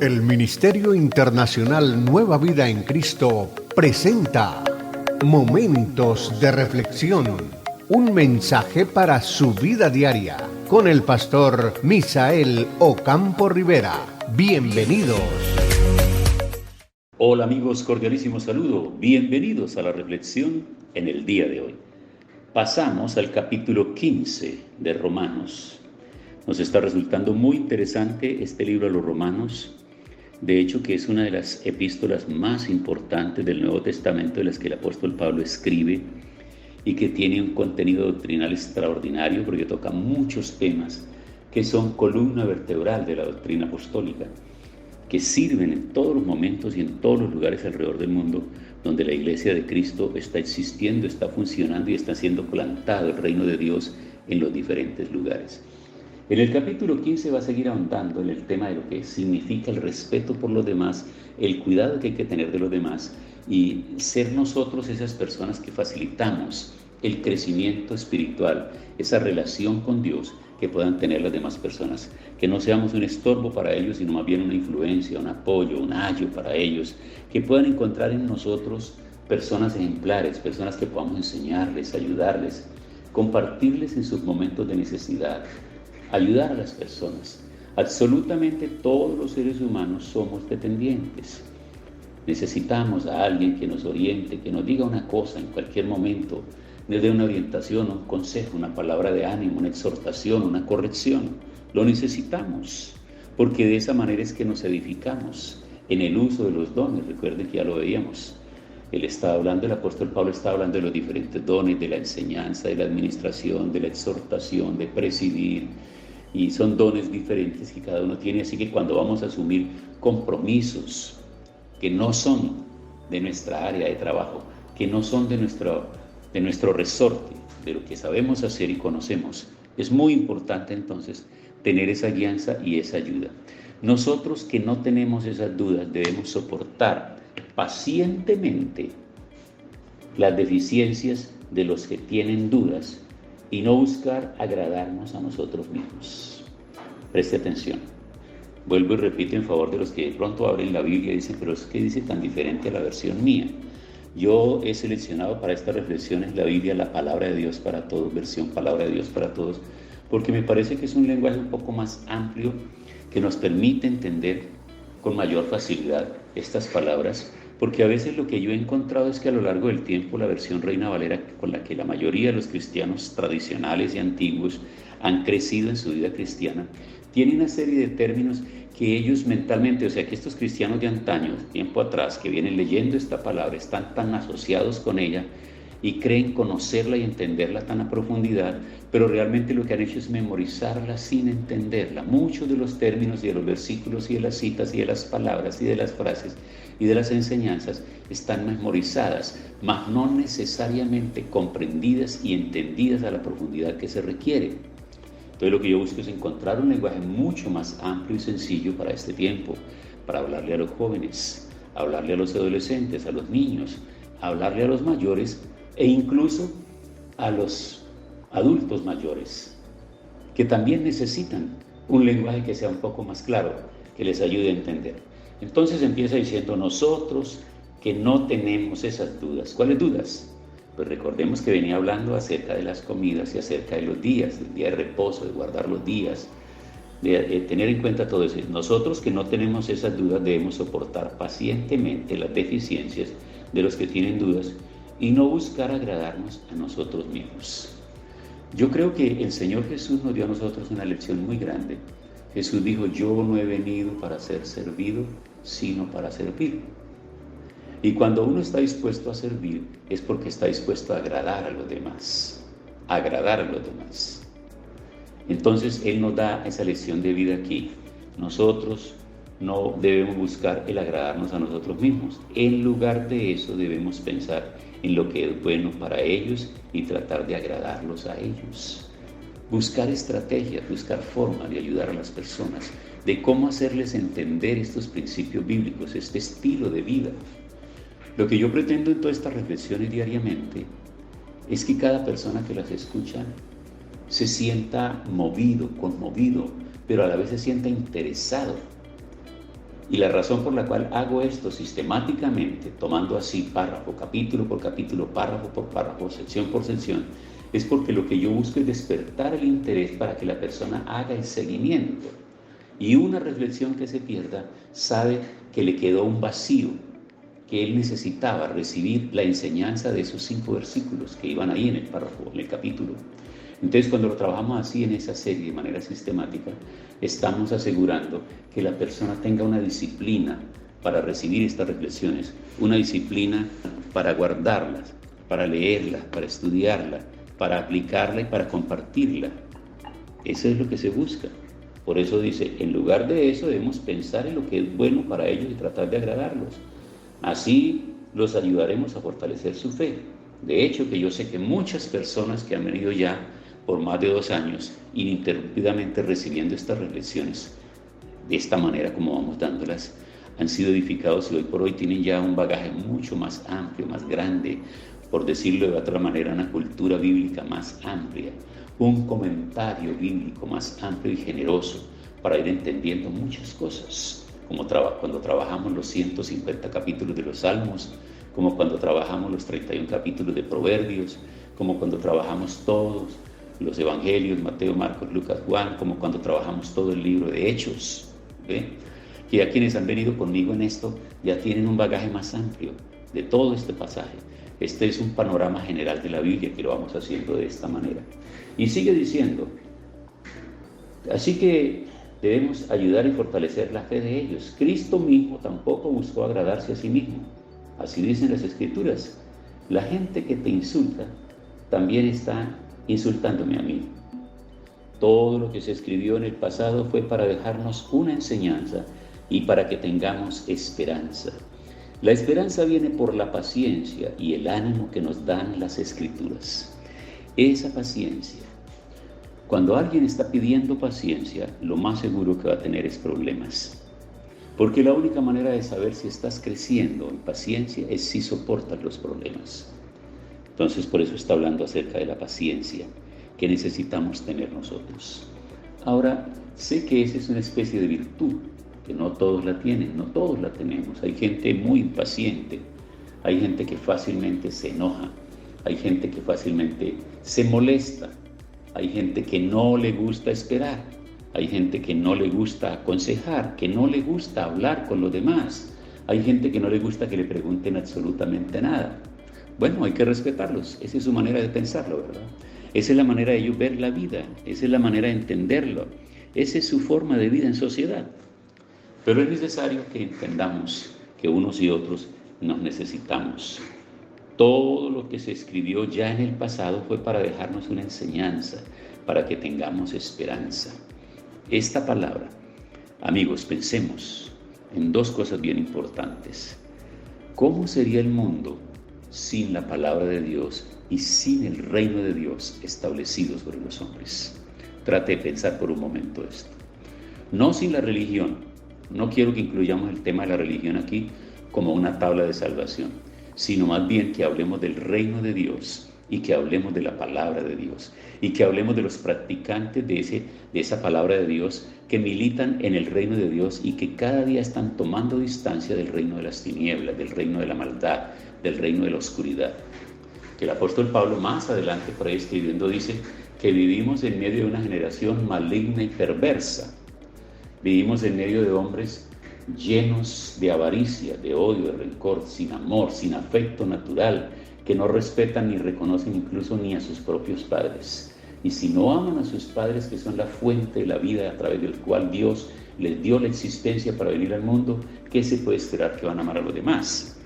El Ministerio Internacional Nueva Vida en Cristo presenta Momentos de Reflexión, un mensaje para su vida diaria, con el pastor Misael Ocampo Rivera. Bienvenidos. Hola amigos, cordialísimo saludo. Bienvenidos a la reflexión en el día de hoy. Pasamos al capítulo 15 de Romanos. Nos está resultando muy interesante este libro de los Romanos. De hecho, que es una de las epístolas más importantes del Nuevo Testamento de las que el apóstol Pablo escribe y que tiene un contenido doctrinal extraordinario porque toca muchos temas que son columna vertebral de la doctrina apostólica, que sirven en todos los momentos y en todos los lugares alrededor del mundo donde la iglesia de Cristo está existiendo, está funcionando y está siendo plantado el reino de Dios en los diferentes lugares. En el capítulo 15 va a seguir ahondando en el tema de lo que significa el respeto por los demás, el cuidado que hay que tener de los demás y ser nosotros esas personas que facilitamos el crecimiento espiritual, esa relación con Dios que puedan tener las demás personas, que no seamos un estorbo para ellos, sino más bien una influencia, un apoyo, un ayo para ellos, que puedan encontrar en nosotros personas ejemplares, personas que podamos enseñarles, ayudarles, compartirles en sus momentos de necesidad, ayudar a las personas. Absolutamente todos los seres humanos somos dependientes. Necesitamos a alguien que nos oriente, que nos diga una cosa en cualquier momento, nos dé una orientación, un consejo, una palabra de ánimo, una exhortación, una corrección. Lo necesitamos, porque de esa manera es que nos edificamos en el uso de los dones. Recuerden que ya lo veíamos. El apóstol Pablo está hablando de los diferentes dones, de la enseñanza, de la administración, de la exhortación, de presidir. Y son dones diferentes que cada uno tiene, así que cuando vamos a asumir compromisos que no son de nuestra área de trabajo, que no son de nuestro resorte, de lo que sabemos hacer y conocemos, es muy importante entonces tener esa guianza y esa ayuda. Nosotros que no tenemos esas dudas debemos soportar pacientemente las deficiencias de los que tienen dudas y no buscar agradarnos a nosotros mismos. Preste atención. Vuelvo y repito en favor de los que de pronto abren la Biblia y dicen, pero es que dice tan diferente a la versión mía. Yo he seleccionado para estas reflexiones la Biblia, la Palabra de Dios para Todos, versión Palabra de Dios para Todos, porque me parece que es un lenguaje un poco más amplio que nos permite entender con mayor facilidad estas palabras, porque a veces lo que yo he encontrado es que a lo largo del tiempo la versión Reina Valera, con la que la mayoría de los cristianos tradicionales y antiguos han crecido en su vida cristiana, tiene una serie de términos que ellos mentalmente, o sea que estos cristianos de antaño, tiempo atrás, que vienen leyendo esta palabra, están tan asociados con ella y creen conocerla y entenderla tan a profundidad, pero realmente lo que han hecho es memorizarla sin entenderla. Muchos de los términos y de los versículos y de las citas y de las palabras y de las frases y de las enseñanzas están memorizadas, mas no necesariamente comprendidas y entendidas a la profundidad que se requiere. Entonces lo que yo busco es encontrar un lenguaje mucho más amplio y sencillo para este tiempo, para hablarle a los jóvenes, hablarle a los adolescentes, a los niños, hablarle a los mayores e incluso a los adultos mayores, que también necesitan un lenguaje que sea un poco más claro, que les ayude a entender. Entonces empieza diciendo, nosotros que no tenemos esas dudas. ¿Cuáles dudas? Pues recordemos que venía hablando acerca de las comidas y acerca de los días, del día de reposo, de guardar los días, de tener en cuenta todo eso. Nosotros que no tenemos esas dudas debemos soportar pacientemente las deficiencias de los que tienen dudas y no buscar agradarnos a nosotros mismos. Yo creo que el Señor Jesús nos dio a nosotros una lección muy grande. Jesús dijo, yo no he venido para ser servido, sino para servir. Y cuando uno está dispuesto a servir, es porque está dispuesto a agradar a los demás. Agradar a los demás. Entonces, Él nos da esa lección de vida aquí. Nosotros no debemos buscar el agradarnos a nosotros mismos. En lugar de eso, debemos pensar en lo que es bueno para ellos y tratar de agradarlos a ellos. Buscar estrategias, buscar formas de ayudar a las personas, de cómo hacerles entender estos principios bíblicos, este estilo de vida. Lo que yo pretendo en todas estas reflexiones diariamente es que cada persona que las escucha se sienta movido, conmovido, pero a la vez se sienta interesado Y la razón por la cual hago esto sistemáticamente, tomando así párrafo, capítulo por capítulo, párrafo por párrafo, sección por sección, es porque lo que yo busco es despertar el interés para que la persona haga el seguimiento. Y una reflexión que se pierda, sabe que le quedó un vacío, que él necesitaba recibir la enseñanza de esos 5 versículos que iban ahí en el párrafo, en el capítulo. Entonces, cuando lo trabajamos así en esa serie de manera sistemática, estamos asegurando que la persona tenga una disciplina para recibir estas reflexiones, una disciplina para guardarlas, para leerlas, para estudiarla, para aplicarla y para compartirla. Eso es lo que se busca. Por eso dice, en lugar de eso debemos pensar en lo que es bueno para ellos y tratar de agradarlos. Así los ayudaremos a fortalecer su fe. De hecho, que yo sé que muchas personas que han venido ya por más de 2 años ininterrumpidamente recibiendo estas reflexiones, de esta manera como vamos dándolas, han sido edificados y hoy por hoy tienen ya un bagaje mucho más amplio, más grande, por decirlo de otra manera, una cultura bíblica más amplia, un comentario bíblico más amplio y generoso para ir entendiendo muchas cosas, como cuando trabajamos los 150 capítulos de los Salmos, como cuando trabajamos los 31 capítulos de Proverbios, como cuando trabajamos todos los Evangelios, Mateo, Marcos, Lucas, Juan, como cuando trabajamos todo el libro de Hechos. ¿Ve? Que ya quienes han venido conmigo en esto ya tienen un bagaje más amplio de todo este pasaje. Este es un panorama general de la Biblia que lo vamos haciendo de esta manera. Y sigue diciendo, así que debemos ayudar y fortalecer la fe de ellos. Cristo mismo tampoco buscó agradarse a sí mismo. Así dicen las Escrituras. La gente que te insulta también está insultándome a mí. Todo lo que se escribió en el pasado fue para dejarnos una enseñanza y para que tengamos esperanza. La esperanza viene por la paciencia y el ánimo que nos dan las Escrituras. Esa paciencia. Cuando alguien está pidiendo paciencia, lo más seguro que va a tener es problemas. Porque la única manera de saber si estás creciendo en paciencia es si soportas los problemas. Entonces, por eso está hablando acerca de la paciencia que necesitamos tener nosotros. Ahora, sé que esa es una especie de virtud, que no todos la tienen, no todos la tenemos. Hay gente muy impaciente, hay gente que fácilmente se enoja, hay gente que fácilmente se molesta, hay gente que no le gusta esperar, hay gente que no le gusta aconsejar, que no le gusta hablar con los demás, hay gente que no le gusta que le pregunten absolutamente nada. Bueno, hay que respetarlos, esa es su manera de pensarlo, ¿verdad? Esa es la manera de ellos ver la vida, esa es la manera de entenderlo, esa es su forma de vida en sociedad. Pero es necesario que entendamos que unos y otros nos necesitamos. Todo lo que se escribió ya en el pasado fue para dejarnos una enseñanza, para que tengamos esperanza. Esta palabra, amigos, pensemos en 2 cosas bien importantes. ¿Cómo sería el mundo sin la palabra de Dios y sin el reino de Dios establecido sobre los hombres? Trate de pensar por un momento esto. No sin la religión. No quiero que incluyamos el tema de la religión aquí como una tabla de salvación, sino más bien que hablemos del reino de Dios y que hablemos de la palabra de Dios y que hablemos de los practicantes de esa palabra de Dios que militan en el reino de Dios y que cada día están tomando distancia del reino de las tinieblas, del reino de la maldad, del reino de la oscuridad. Que el apóstol Pablo más adelante por ahí escribiendo dice que vivimos en medio de una generación maligna y perversa. Vivimos en medio de hombres llenos de avaricia, de odio, de rencor, sin amor, sin afecto natural, que no respetan ni reconocen incluso ni a sus propios padres. Y si no aman a sus padres, que son la fuente de la vida a través del cual Dios les dio la existencia para venir al mundo, ¿qué se puede esperar que van a amar a los demás?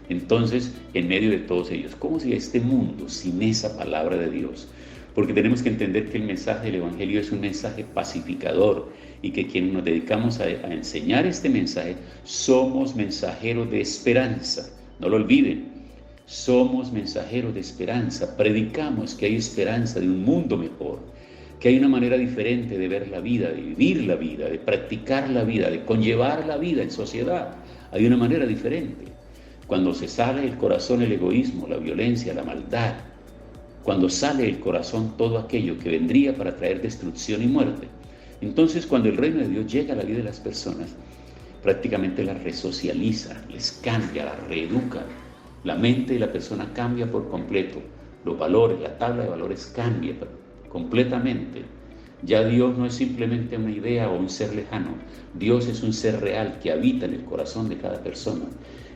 Entonces, en medio de todos ellos, ¿cómo sería este mundo sin esa palabra de Dios? Porque tenemos que entender que el mensaje del Evangelio es un mensaje pacificador y que quienes nos dedicamos a enseñar este mensaje somos mensajeros de esperanza. No lo olviden, somos mensajeros de esperanza. Predicamos que hay esperanza de un mundo mejor, que hay una manera diferente de ver la vida, de vivir la vida, de practicar la vida, de conllevar la vida en sociedad. Hay una manera diferente. Cuando se sale del corazón el egoísmo, la violencia, la maldad, cuando sale del corazón todo aquello que vendría para traer destrucción y muerte, entonces cuando el reino de Dios llega a la vida de las personas prácticamente las resocializa, les cambia, las reeduca. La mente de la persona cambia por completo. Los valores, la tabla de valores cambia completamente. Ya Dios no es simplemente una idea o un ser lejano. Dios es un ser real que habita en el corazón de cada persona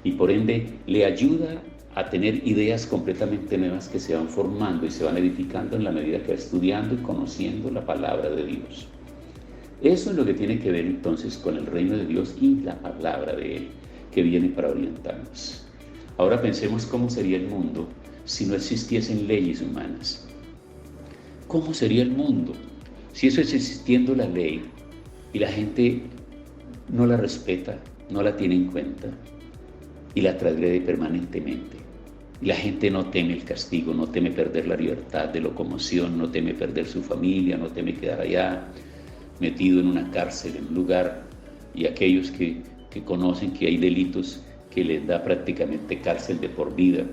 y por ende le ayuda a tener ideas completamente nuevas que se van formando y se van edificando en la medida que va estudiando y conociendo la palabra de Dios. Eso es lo que tiene que ver entonces con el reino de Dios y la palabra de Él, que viene para orientarnos. Ahora pensemos cómo sería el mundo si no existiesen leyes humanas. ¿Cómo sería el mundo si eso es existiendo la ley y la gente no la respeta, no la tiene en cuenta y la transgrede permanentemente? Y la gente no teme el castigo, no teme perder la libertad de locomoción, no teme perder su familia, no teme quedar allá metido en una cárcel, en un lugar, y aquellos que conocen que hay delitos que les da prácticamente cárcel de por vida,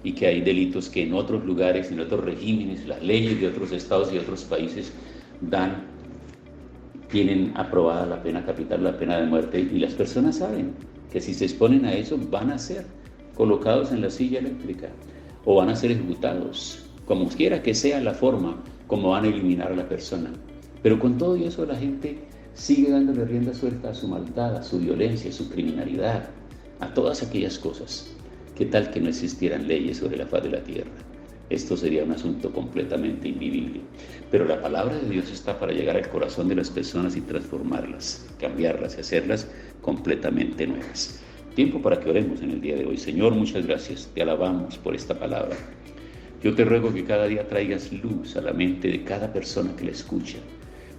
y que hay delitos que en otros lugares, en otros regímenes, las leyes de otros estados y otros países tienen aprobada la pena capital, la pena de muerte, y las personas saben que si se exponen a eso van a ser colocados en la silla eléctrica o van a ser ejecutados, como quiera que sea la forma como van a eliminar a la persona. Pero con todo eso la gente sigue dándole rienda suelta a su maldad, a su violencia, a su criminalidad, a todas aquellas cosas. ¿Qué tal que no existieran leyes sobre la faz de la tierra? Esto sería un asunto completamente invivible. Pero la palabra de Dios está para llegar al corazón de las personas y transformarlas, cambiarlas y hacerlas completamente nuevas. Tiempo para que oremos en el día de hoy. Señor, muchas gracias. Te alabamos por esta palabra. Yo te ruego que cada día traigas luz a la mente de cada persona que la escucha.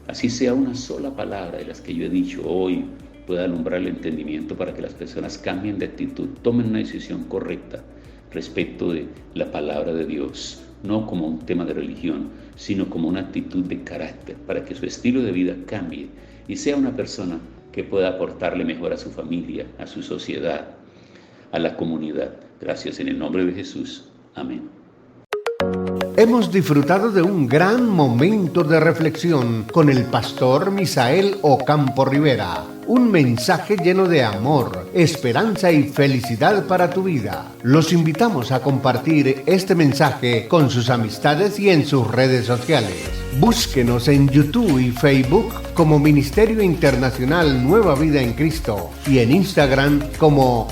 Así sea una sola palabra de las que yo he dicho hoy pueda alumbrar el entendimiento para que las personas cambien de actitud, tomen una decisión correcta respecto de la palabra de Dios, no como un tema de religión, sino como una actitud de carácter, para que su estilo de vida cambie y sea una persona que pueda aportarle mejor a su familia, a su sociedad, a la comunidad. Gracias en el nombre de Jesús. Amén. Hemos disfrutado de un gran momento de reflexión con el pastor Misael Ocampo Rivera. Un mensaje lleno de amor, esperanza y felicidad para tu vida. Los invitamos a compartir este mensaje con sus amistades y en sus redes sociales. Búsquenos en YouTube y Facebook como Ministerio Internacional Nueva Vida en Cristo y en Instagram como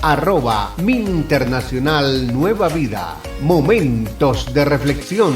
@MinInternacional Nueva Vida. Momentos de reflexión.